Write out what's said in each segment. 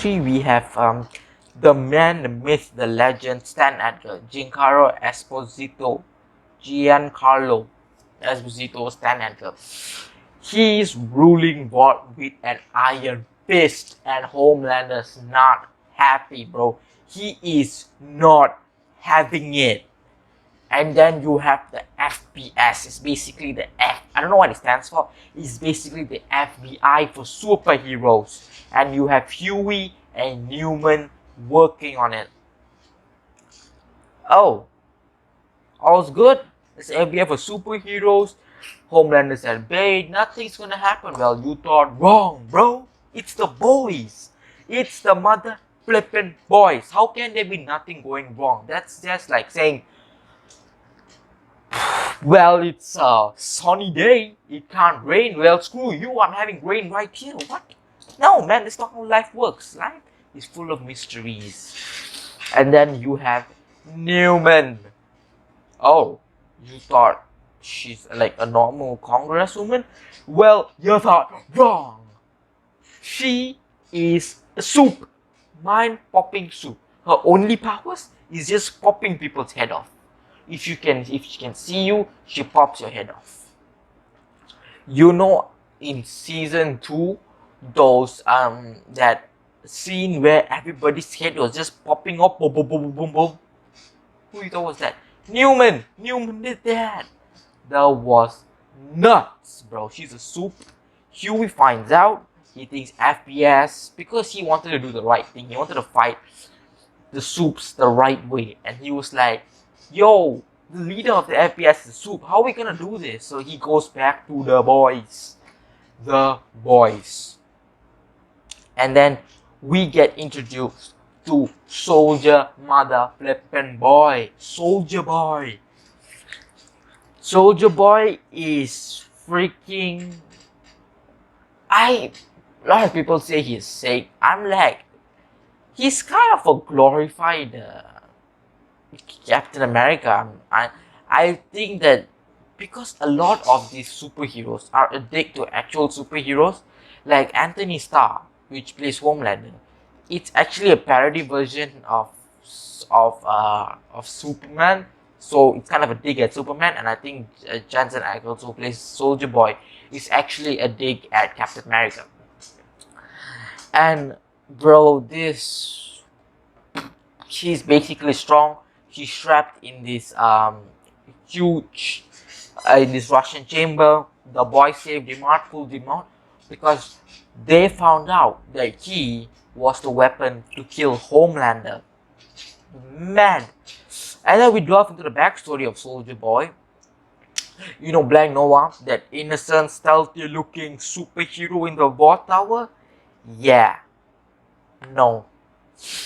3, we have the man, the myth, the legend, Stan Edgar, Giancarlo Esposito, Stan Edgar. He is ruling world with an iron fist, and Homelander's not happy, bro. He is not having it. And then you have the FPS. It's basically the I don't know what it stands for. It's basically the FBI for superheroes. And you have Huey and Newman working on it. Oh, all's good. It's FBI for superheroes. Homelander said, babe, nothing's gonna happen. Well, you thought wrong, bro. It's the boys. It's the mother flippin' boys. How can there be nothing going wrong? That's just like saying, well, it's a sunny day. It can't rain. Well, screw you. I'm having rain right here. What? No, man, that's not how life works. Life is full of mysteries. And then you have Newman. Oh, you thought she's like a normal congresswoman? Well, you thought wrong. She is a soup. Mind-popping soup. Her only powers is just popping people's head off. If she can see you, she pops your head off. You know, in season 2, those that scene where everybody's head was just popping up, boom, boom, boom, boom, boom, boom. Who you thought was that? Newman did that. That was nuts, bro. She's a soup. Huey finds out. He thinks FPS because he wanted to do the right thing. He wanted to fight the soups the right way, and he was like, yo, the leader of the FPS is the soup. How are we gonna do this? So he goes back to the boys. The boys. And then we get introduced to Soldier Mother Flippin' Boy. Soldier Boy. Soldier Boy is freaking... A lot of people say he's sick. I'm like, he's kind of a glorified Captain America. I think that because a lot of these superheroes are addicted to actual superheroes, like Anthony Starr, which plays Homelander, it's actually a parody version of Superman. So it's kind of a dig at Superman, and I think Jensen Ackles, who plays Soldier Boy, is actually a dig at Captain America. And bro, she's basically strong. She's trapped in this huge in this Russian chamber. The boys saved him out, pulled him out, because they found out that he was the weapon to kill Homelander. Man. And then we delve into the backstory of Soldier Boy. You know, Black Noah, that innocent, stealthy looking superhero in the War Tower? Yeah. No.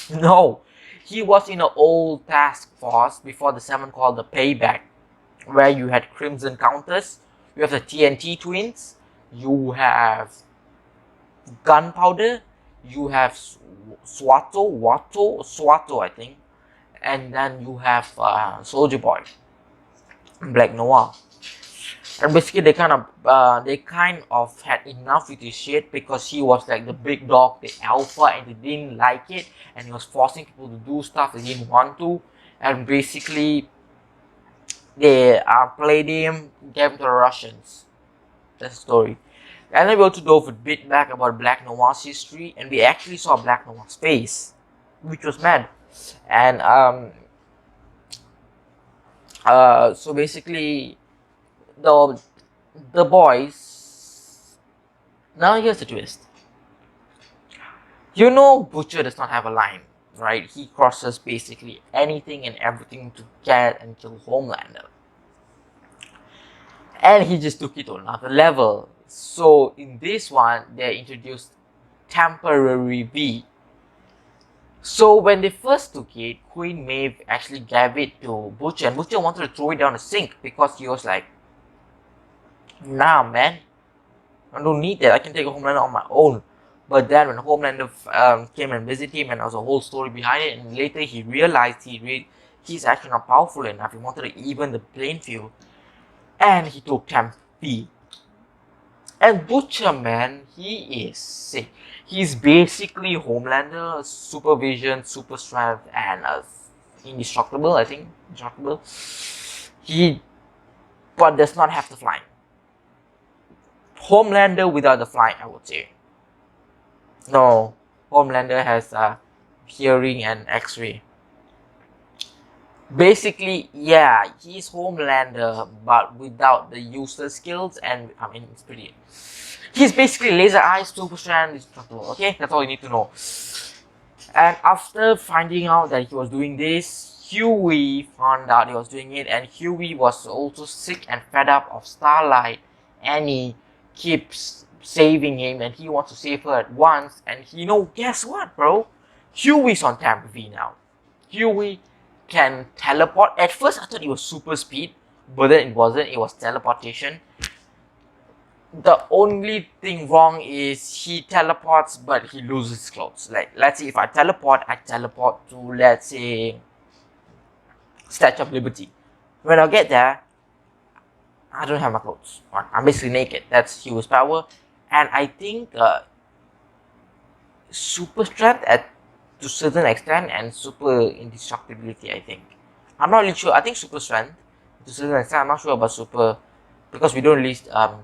No. He was in an old task force before the 7 called the Payback, where you had Crimson Countess, you have the TNT twins, you have Gunpowder, you have Swato, I think, and then you have Soldier Boy, Black Noah. And basically they kind of had enough with his shit, because he was like the big dog, the alpha, and they didn't like it, and he was forcing people to do stuff they didn't want to, and basically they played him, gave him to the Russians. That's the story. And then we also dove a bit back about Black Noah's history, and we actually saw Black Noah's face, which was mad. And so basically the boys. Now here's the twist. You know, Butcher does not have a line, right? He crosses basically anything and everything to get and kill Homelander. And he just took it to another level. So in this one, they introduced Temporary V. So when they first took it, Queen Maeve actually gave it to Butcher, and Butcher wanted to throw it down the sink because he was like, nah, man, I don't need that. I can take Homelander on my own. But then when Homelander came and visited him, and there was a whole story behind it, and later he realized he's actually not powerful enough. He wanted to even the playing field, and he took Temp V. And Butcher, man, he is sick. He's basically Homelander, supervision, super strength, and indestructible, I think. Indestructible. He, but does not have the flying. Homelander without the flying, I would say. No, Homelander has hearing and X-ray. Basically, yeah, he's Homelander, but without the useless skills, and I mean, it's pretty. He's basically laser eyes, super strength, indestructible. Okay, that's all you need to know. And after finding out that he was doing this, Huey found out he was doing it, and Huey was also sick and fed up of Starlight, and he keeps saving him, and he wants to save her at once. And guess what, bro? Huey's on Tampa V now. Huey can teleport. At first, I thought it was super speed, but then it wasn't. It was teleportation. The only thing wrong is he teleports, but he loses clothes. Like, let's say if I teleport to, let's say, Statue of Liberty. When I get there, I don't have my clothes on. I'm basically naked. That's Huey's power. And I think super strength to a certain extent and super indestructibility, I think. I'm not really sure. I think super strength to a certain extent. I'm not sure about super, because we don't really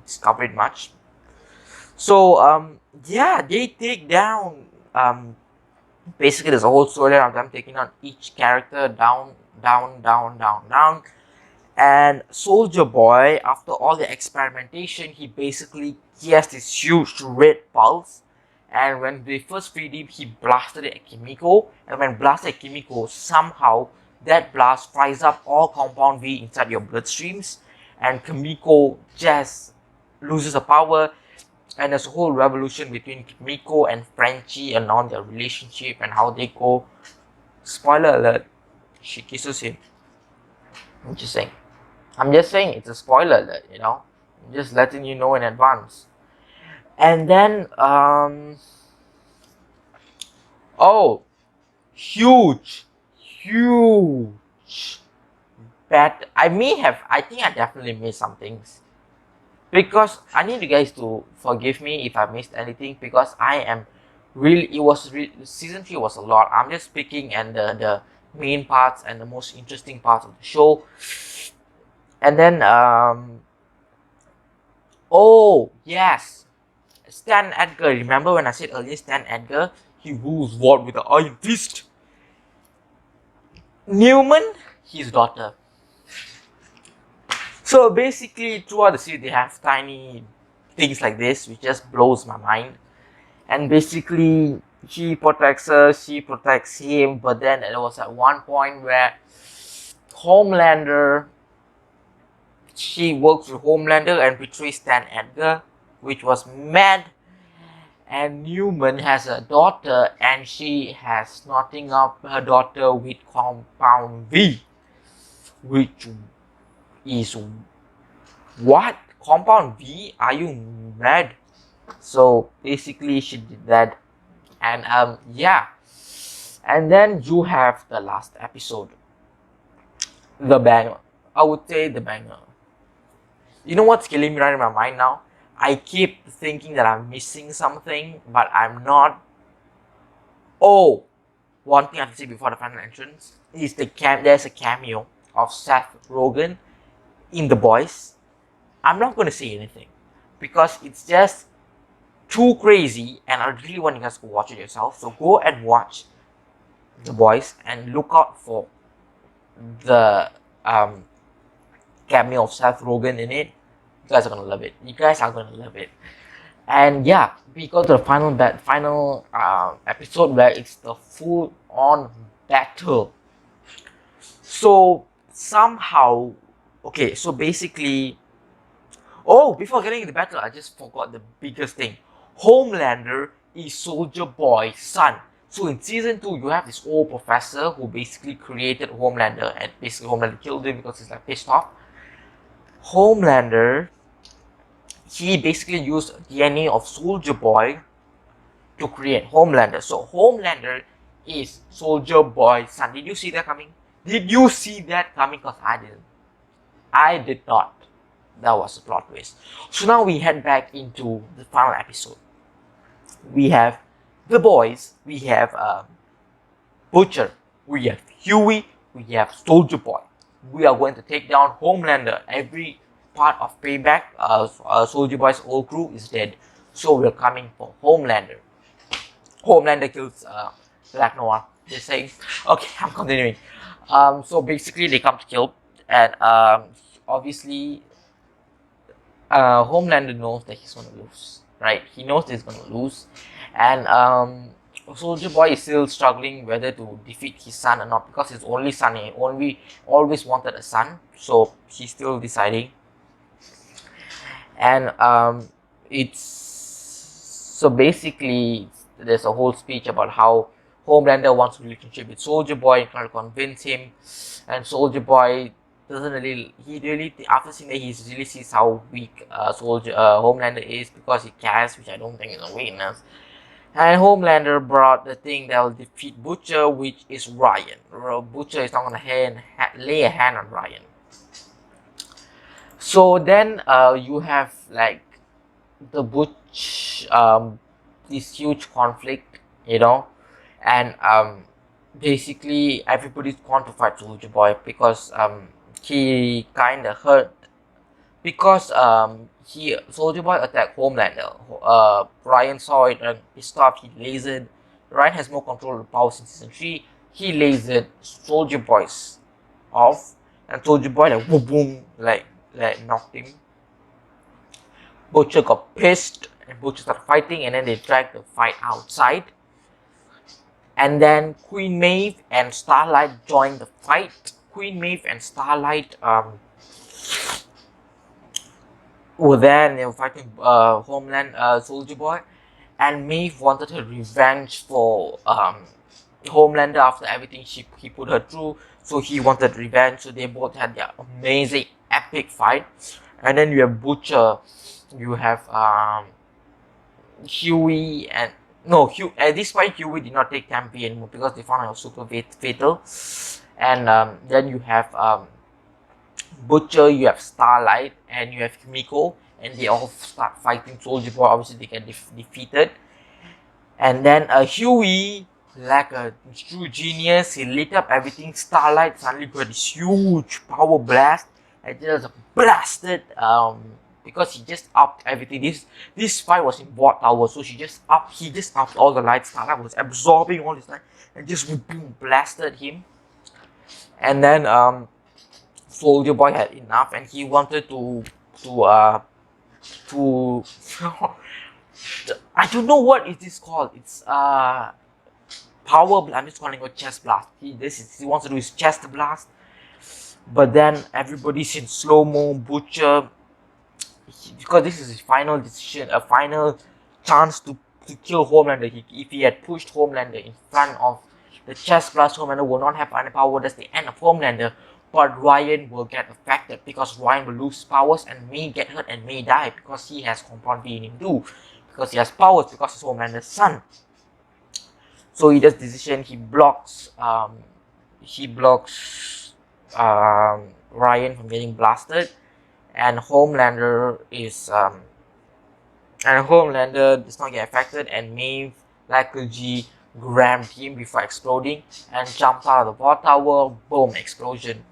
discover it much. So yeah, they take down basically there's a whole storyline of them taking on each character down. And Soldier Boy, after all the experimentation, he has this huge red pulse. And when they first freed him, he blasted it at Kimiko. And when blasted at Kimiko, somehow that blast fries up all Compound V inside your bloodstreams. And Kimiko just loses her power. And there's a whole revolution between Kimiko and Frenchie and on their relationship and how they go. Spoiler alert, she kisses him. I'm just saying it's a spoiler alert, I'm just letting you know in advance. And then, huge bad. I think I definitely missed some things. Because I need you guys to forgive me if I missed anything, because I am really, season 3 was a lot. I'm just picking and the main parts and the most interesting parts of the show. And then, oh, yes, Stan Edgar. Remember when I said earlier, Stan Edgar, he rules world with an iron fist. Newman, his daughter. So basically, throughout the series, they have tiny things like this, which just blows my mind. And basically, he protects her, she protects him, but then there was at one point where she works with Homelander and betrays Stan Edgar, which was mad. And Newman has a daughter, and she has knotting up her daughter with Compound V, which is what? Compound V? Are you mad? So basically, she did that, and yeah. And then you have the last episode, the banger. I would say the banger. You know what's killing me right in my mind now? I keep thinking that I'm missing something, but I'm not. Oh, one thing I have to say before the final entrance is there's a cameo of Seth Rogen in The Boys. I'm not going to say anything because it's just too crazy, and I really want you guys to watch it yourself. So go and watch The Boys and look out for the cameo of Seth Rogen in it. You guys are gonna love it. And yeah, we go to the final episode where it's the full-on battle. So somehow, okay, so basically, before getting into the battle, I just forgot the biggest thing. Homelander is Soldier Boy's son. So in season 2, you have this old professor who basically created Homelander, and basically Homelander killed him because he's like pissed off. Homelander, he basically used DNA of Soldier Boy to create Homelander. So Homelander is Soldier Boy's son. Did you see that coming? Because I didn't. I did not. That was the plot twist. So now we head back into the final episode. We have the boys, we have Butcher, we have Huey, we have Soldier Boy. We are going to take down Homelander. Every part of Payback, Soldier Boy's whole crew is dead. So we're coming for Homelander. Homelander kills Black Noir. They're saying, okay, I'm continuing. So basically, they come to kill, and obviously, Homelander knows that he's gonna lose, right? He knows he's gonna lose, and Soldier Boy is still struggling whether to defeat his son or not, because his only son, he always wanted a son, so he's still deciding. And it's so basically there's a whole speech about how Homelander wants a relationship with Soldier Boy and trying to convince him, and Soldier Boy doesn't really, after seeing that, he really sees how weak Homelander is, because he cares, which I don't think is a weakness. And Homelander brought the thing that will defeat Butcher, which is Ryan. Butcher is not gonna lay a hand on Ryan. So then you have like the Butch, this huge conflict, and basically everybody's gone to fight Soldier Boy, because he kind of hurt, because Soldier Boy attacked Homelander. Ryan saw it and he stopped. He lasered. Ryan has more control of the power since season 3. He lasered Soldier Boy's off, and Soldier Boy like boom boom, like knocked him. Butcher got pissed, and Butcher started fighting, and then they dragged the fight outside. And then Queen Maeve and Starlight joined the fight. Queen Maeve and Starlight were there, and they were fighting Soldier Boy, and Maeve wanted her revenge for Homelander after everything he put her through, so he wanted revenge. So they both had their amazing epic fight. And then you have Butcher, you have Huey, and at this point Huey did not take Tempe anymore because they found it was super fatal. And then you have Butcher, you have Starlight, and you have Kimiko, and they all start fighting Soldier Boy. Obviously they get defeated. And then Huey, like a true genius, he lit up everything. Starlight suddenly got this huge power blast, and just blasted because he just upped everything. This fight was in Ward Tower, so he just upped all the lights. Starlight was absorbing all this light and just boom, blasted him. And then Soldier Boy had enough, and he wanted to I don't know what it is called. It's power. I'm just calling it chest blast. He wants to do his chest blast, but then everybody's in slow mo. Butcher, because this is his final decision, a final chance to kill Homelander. If he had pushed Homelander in front of the chest blast, Homelander will not have any power. That's the end of Homelander. But Ryan will get affected, because Ryan will lose powers and may get hurt and may die, because he has compound V in him too, because he has powers, because he's Homelander's son. So he does decision. He blocks Ryan from getting blasted, and Homelander does not get affected, and Maeve, like a G, grabbed him before exploding and jumped out of the Ward Tower. Boom, explosion.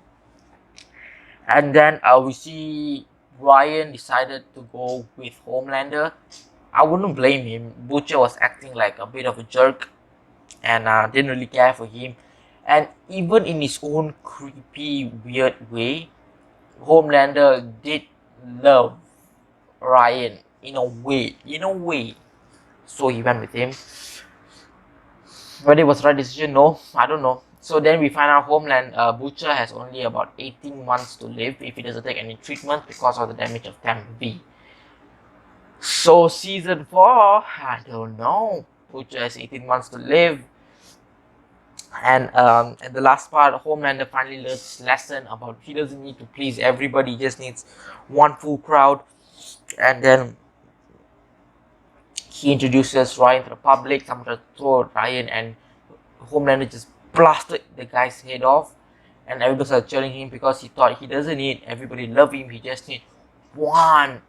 And then we see Ryan decided to go with Homelander. I wouldn't blame him. Butcher was acting like a bit of a jerk, and didn't really care for him. And even in his own creepy, weird way, Homelander did love Ryan in a way. So he went with him. Whether it was the right decision, no, I don't know. So then we find out Butcher has only about 18 months to live if he doesn't take any treatment because of the damage of Temp V. So season 4, I don't know. Butcher has 18 months to live. And at the last part, Homelander finally learns his lesson about he doesn't need to please everybody, he just needs one full crowd. And then he introduces Ryan to the public. Someone to throw Ryan, and Homelander just blasted the guy's head off, and everybody started cheering him because he thought he doesn't need everybody to love him, he just needs one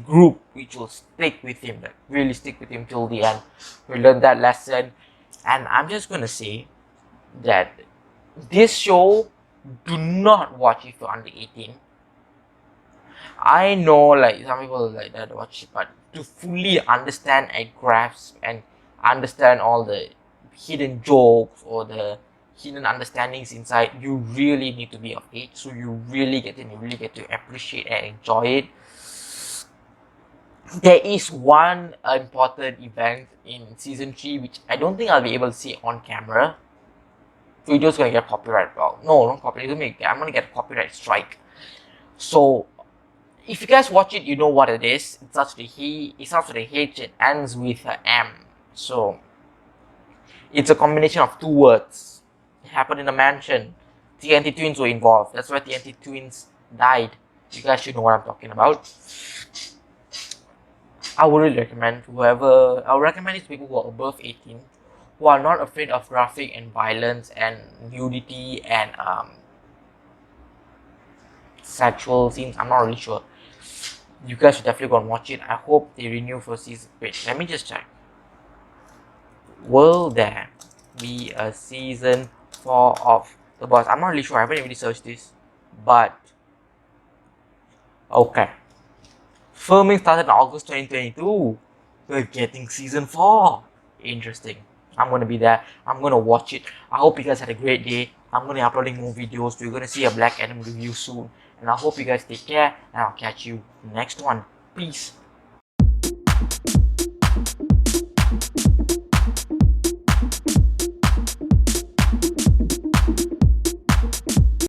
group which will stick with him, like really stick with him till the end. We learned that lesson, and I'm just gonna say that this show, do not watch if you're under 18. I know like some people like that watch it, but to fully understand and grasp and understand all the hidden jokes or the hidden understandings inside, you really need to be of age. So you really get to appreciate and enjoy it. There is one important event in season 3 which I don't think I'll be able to see on camera. Video's gonna get copyright. Well, no, not copyright. I'm gonna get a copyright strike. So if you guys watch it, you know what it is. It starts with a he, it starts with a H, it ends with an M. So it's a combination of 2 words. It happened in a mansion. TNT twins were involved. That's why TNT twins died. You guys should know what I'm talking about. I would really recommend I would recommend it to people who are above 18, who are not afraid of graphic and violence and nudity and sexual scenes. I'm not really sure. You guys should definitely go and watch it. I hope they renew for season. Wait, let me just check. Will there be a season 4 of The Boss? I'm not really sure. I haven't really searched this, but okay. Filming started in August 2022. We're getting season 4. Interesting. I'm gonna be there. I'm gonna watch it. I hope you guys had a great day. I'm gonna be uploading more videos. We're gonna see a Black Adam review soon. And I hope you guys take care. And I'll catch you next one. Peace.